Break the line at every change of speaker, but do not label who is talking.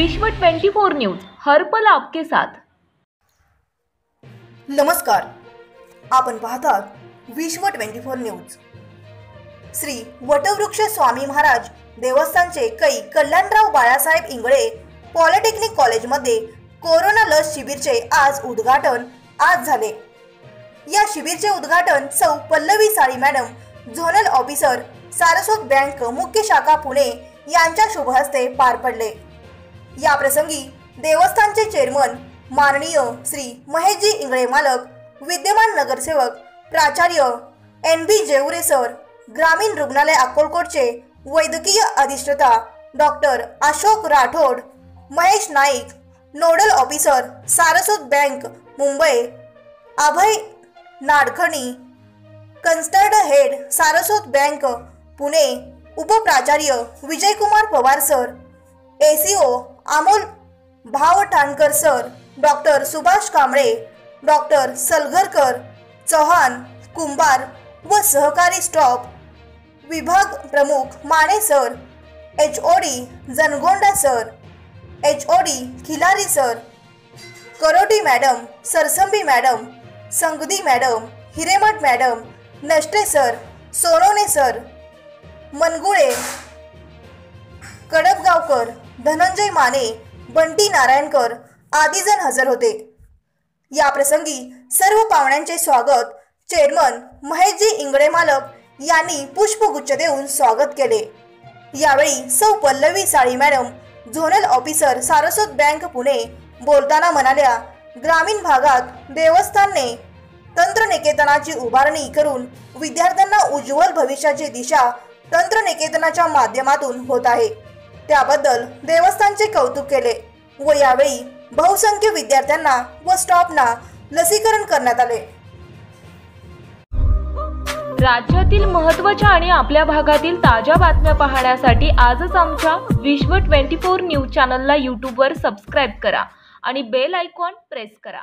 विश्व 24 न्यूज हर पल आपके साथ।
नमस्कार, आपण पाहतात विश्व 24 न्यूज। श्री वटवृक्ष स्वामी महाराज देवस्थानचे कै कल्याणराव बाळासाहेब इंगळे पॉलिटेक्निक कॉलेजमध्ये कोरोना लस शिबिरचे आज उद्घाटन झाले। या शिबिरचे उद्घाटन सौ पल्लवी साळी madam, zonal officer, Saraswat bank मुख्य शाखा पुणे यांच्या शुभ हस्ते पार पडले। या प्रसंगी देवस्थानचे चेअरमन माननीय श्री महेशजी इंगळे मालक, विद्यमान नगरसेवक प्राचार्य NB जेवरे सर, ग्रामीण रुग्णालय अक्कलकोटचे वैद्यकीय अधिष्ठाता doctor Ashok Rathod, Mahesh Naik, nodal officer Saraswat bank Mumbai, Abhay Nadkhani, कन्स्टर्ड हेड सारस्वत बँक पुणे, उपप्राचार्य Vijaykumar Pawar sir, ACO Amol Bhavthankar sir, doctor Subhash Kamble, doctor Salgarkar, Chauhan, Kumbhar व सहकारी स्टॉप विभाग प्रमुख Mane sir, HOD Jangonda sir, HOD Khilari sir, Karoti madam, Sarsambi madam, Sangadi madam, Hiremath madam, Nashte sir, Sonone sir, Mangule, Kadabgaonkar, Dhananjay Mane, Bunty Narayankar आदी जण हजर होते। या प्रसंगी सर्व पाहुण्यांचे स्वागत चेअरमन महेशजी इंगळे मालक यांनी पुष्पगुच्छ देऊन स्वागत केले। यावेळी सौ पल्लवी साळी madam, zonal officer Saraswat bank Pune बोलताना म्हणाल्या, ग्रामीण भागात देवस्थानने तंत्रनिकेतनाची उभारणी करून विद्यार्थ्यांना उज्ज्वल भविष्याची दिशा तंत्रनिकेतनाच्या माध्यमातून होत आहे, त्याबद्दल देवस्थानचे कौतुक केले व यावेळी बहुसंख्य विद्यार्थ्यांना व स्टाफना लसीकरण करण्यात आले।
राज्यातील महत्त्वाच्या आणि आपल्या भागातील ताज्या बातम्या पाहण्यासाठी आजच आमच्या विश्व 24 न्यूज चॅनलला YouTube वर सबस्क्राइब करा आणि बेल आयकॉन प्रेस करा।